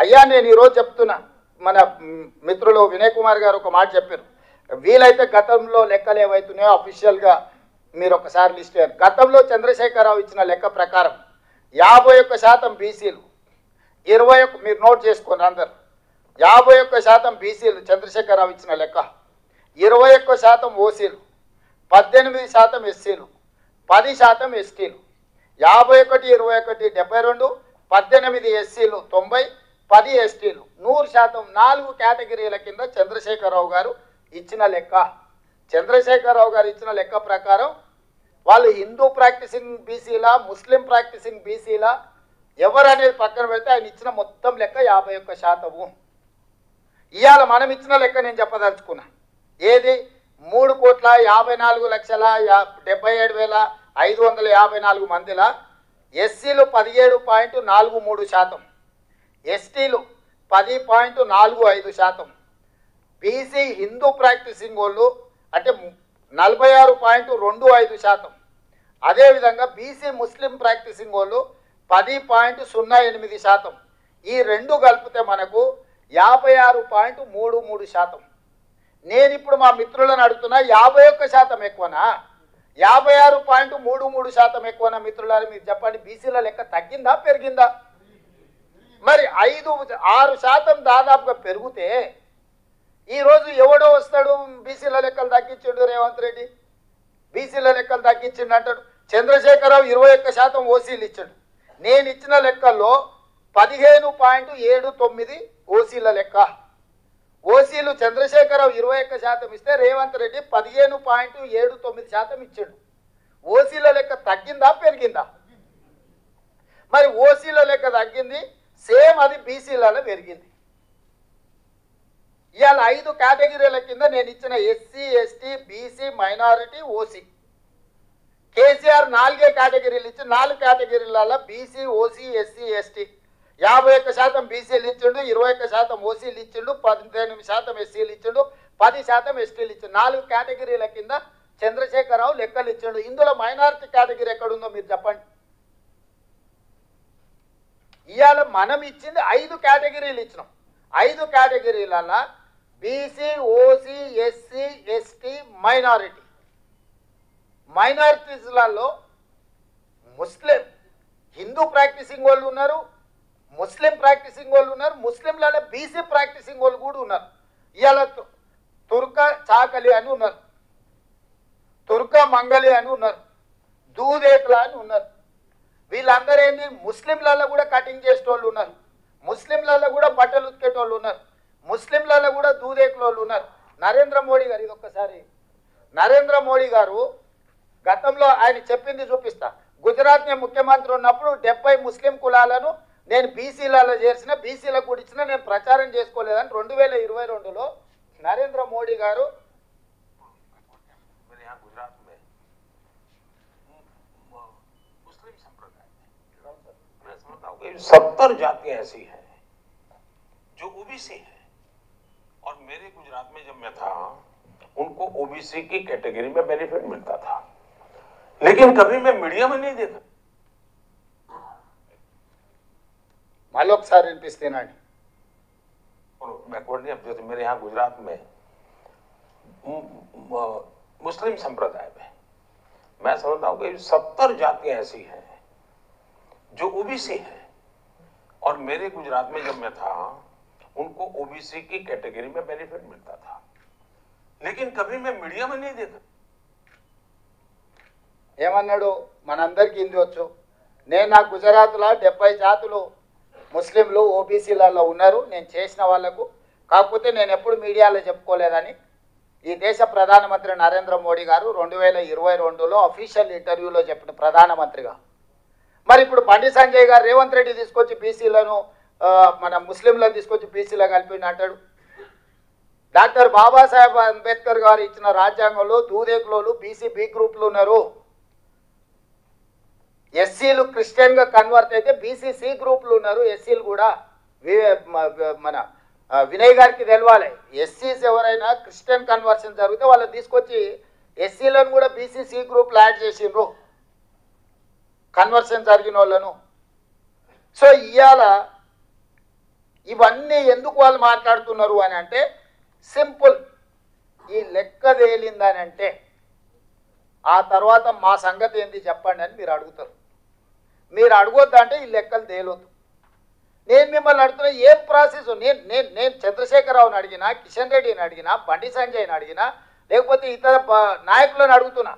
అయ్యా నేను ఈరోజు చెప్తున్నా, మన మిత్రులు వినయ్ కుమార్ గారు ఒక మాట చెప్పారు, వీలైతే గతంలో లెక్కలు ఏవైతున్నాయో అఫీషియల్గా మీరు ఒకసారి లిస్ట్ అయ్యారు. గతంలో చంద్రశేఖరరావు ఇచ్చిన లెక్క ప్రకారం 51% బీసీలు, 21 మీరు నోట్ చేసుకోండి అందరు, 51% బీసీలు చంద్రశేఖరరావు ఇచ్చిన లెక్క, 21% ఓసీలు, 18% ఎస్సీలు, 10% ఎస్టీలు, 51, 21, 72, 18 ఎస్సీలు, 90, 10 ఎస్టీలు, 100%. 4 కేటగిరీల కింద చంద్రశేఖరరావు గారు ఇచ్చిన లెక్క. చంద్రశేఖరరావు గారు ఇచ్చిన లెక్క ప్రకారం వాళ్ళు హిందూ ప్రాక్టీసింగ్ బీసీలా, ముస్లిం ప్రాక్టీసింగ్ బీసీలా, ఎవరనేది పక్కన పెడితే ఆయన ఇచ్చిన మొత్తం లెక్క 51%. ఇవాళ మనం ఇచ్చిన లెక్క నేను చెప్పదలుచుకున్నా, ఏది 3,54,77,554 మందిలా ఎస్సీలు 17.43%, ఎస్టీలు 10.45%, బీసీ హిందూ ప్రాక్టీసింగ్ వాళ్ళు అంటే 46.25%, అదేవిధంగా బీసీ ముస్లిం ప్రాక్టీసింగ్ వాళ్ళు 10.08%. ఈ రెండు కలిపితే మనకు 56.33%. నేను ఇప్పుడు మా మిత్రులను అడుగుతున్నా, 51% ఎక్కువనా 56.33% ఎక్కువనా? మిత్రులారా మీరు చెప్పండి, బీసీల లెక్క తగ్గిందా పెరిగిందా? మరి 5-6% దాదాపుగా పెరిగితే ఈరోజు ఎవడో వస్తాడు బీసీల లెక్కలు తగ్గించిండు రేవంత్ రెడ్డి, బీసీల లెక్కలు తగ్గించిండు అంటాడు. చంద్రశేఖరరావు 21% ఓసీలు ఇచ్చాడు, నేను ఇచ్చిన లెక్కల్లో 15.79 ఓసీల లెక్క. ఓసీలు చంద్రశేఖరరావు 21% ఇస్తే రేవంత్ రెడ్డి 15.79% ఇచ్చాడు. ఓసీల లెక్క తగ్గిందా పెరిగిందా? మరి ఓసీల లెక్క తగ్గింది, సేమ్ అది బీసీలలో పెరిగింది. ఇవాళ 5 కేటగిరీల కింద నేను ఇచ్చిన SC, ST, BC, minority, OC. KCR 4 కేటగిరీలు ఇచ్చి 4 కేటగిరీలలో బీసీ, ఓసీ, ఎస్సీ, ఎస్టీ 51% బీసీలు ఇచ్చిండు, 21% ఓసీలు ఇచ్చిండు, 18% ఎస్సీలు ఇచ్చిండు, 10% ఎస్టీలు ఇచ్చిండు. 4 కేటగిరీల కింద చంద్రశేఖరరావు లెక్కలు ఇచ్చిండు. ఇందులో మైనారిటీ కేటగిరీ ఎక్కడుందో మీరు చెప్పండి. ఇవాళ మనం ఇచ్చింది 5 కేటగిరీలు ఇచ్చినాం. 5 కేటగిరీలలో BC, OC, SC, ST, minority. మైనారిటీస్లలో ముస్లిం హిందూ ప్రాక్టీసింగ్ వాళ్ళు ఉన్నారు, ముస్లిం ప్రాక్టీసింగ్ వాళ్ళు ఉన్నారు, ముస్లింలలో బీసీ ప్రాక్టీసింగ్ వాళ్ళు కూడా ఉన్నారు. ఇవాళ తుర్క చాకలి అని ఉన్నారు, తుర్క మంగలి అని ఉన్నారు, దూదేకుల అని ఉన్నారు. వీళ్ళందరూ ఏంటి, ముస్లింలలో కూడా కటింగ్ చేసేటోళ్ళు ఉన్నారు, ముస్లింలలో కూడా బట్టలు ఉతికేటోళ్ళు ఉన్నారు, ముస్లింలలో కూడా దూదేకుల వాళ్ళు ఉన్నారు. నరేంద్ర మోడీ గారు, ఇది ఒక్కసారి నరేంద్ర మోడీ గారు గతంలో ఆయన చెప్పింది చూపిస్తా. గుజరాత్ నేను ముఖ్యమంత్రి ఉన్నప్పుడు 70 ముస్లిం కులాలను నేను బీసీలలో చేర్చిన, బీసీలకు కూడా ఇచ్చిన, నేను ప్రచారం చేసుకోలేదని 2022లో నరేంద్ర మోడీ గారు गुजरात में मुस्लिम संप्रदाय मैं समझता हूँ कि 70 जातियां ऐसी हैं जो ओबीसी है, और मेरे गुजरात में जब मैं था उनको ओबीसी की कैटेगरी में बेनिफिट मिलता था, लेकिन कभी मैं मीडिया में नहीं देखा. మళ్ళొకసారి వినిపిస్తేనండి. बैकवर्ड नहीं, अब जैसे मेरे यहाँ गुजरात में मुस्लिम संप्रदाय में मैं समझता हूँ कि 70 जातियां ऐसी हैं जो ओबीसी है, और मेरे गुजरात में जब मैं था उनको ओबीसी की कैटेगरी में बेनिफिट मिलता था, लेकिन कभी मैं मीडिया में नहीं देखा. ఏమన్నాడు, మనందరికీ హిందీ వచ్చు. నేను నా గుజరాత్లో 70 జాతులు ముస్లింలు ఓబీసీలలో ఉన్నారు, నేను చేసిన వాళ్లకు. కాకపోతే నేను ఎప్పుడు మీడియాలో చెప్పుకోలేదని ఈ దేశ ప్రధానమంత్రి నరేంద్ర మోడీ గారు 2022లో అఫీషియల్ ఇంటర్వ్యూలో చెప్పిన ప్రధానమంత్రిగా. మరి ఇప్పుడు బండి సంజయ్ గారు రేవంత్ రెడ్డి తీసుకొచ్చి బీసీలను మన ముస్లింలను తీసుకొచ్చి బీసీలో కలిపిండి అంటాడు. డాక్టర్ బాబాసాహెబ్ అంబేద్కర్ గారు ఇచ్చిన రాజ్యాంగంలో దూదేకులోలు బీసీ బి గ్రూప్లు ఉన్నారు. ఎస్సీలు క్రిస్టియన్గా కన్వర్ట్ అయితే బీసీ సి గ్రూప్లు ఉన్నారు, ఎస్సీలు కూడా. మన వినయ్ గారికి తెలవాలి, ఎస్సీస్ ఎవరైనా క్రిస్టియన్ కన్వర్షన్ జరిగితే వాళ్ళని తీసుకొచ్చి ఎస్సీలను కూడా బీసీ సి గ్రూప్లో యాడ్ చేసిండ్రు కన్వర్షన్ జరిగిన వాళ్ళను. సో ఇవాళ ఇవన్నీ ఎందుకు వాళ్ళు మాట్లాడుతున్నారు అని అంటే సింపుల్, ఈ లెక్క తేలిందని అంటే ఆ తర్వాత మా సంగతి ఏంటి చెప్పండి అని మీరు అడుగుతారు. మీరు అడగొద్దంటే ఈ లెక్కలు తేలొద్దు. నేను మిమ్మల్ని అడుగుతున్నా ఏం ప్రాసెస్. నేను చంద్రశేఖరరావుని అడిగినా, కిషన్ రెడ్డిని అడిగినా, బండి సంజయ్ని అడిగినా, లేకపోతే ఇతర నాయకులను అడుగుతున్నా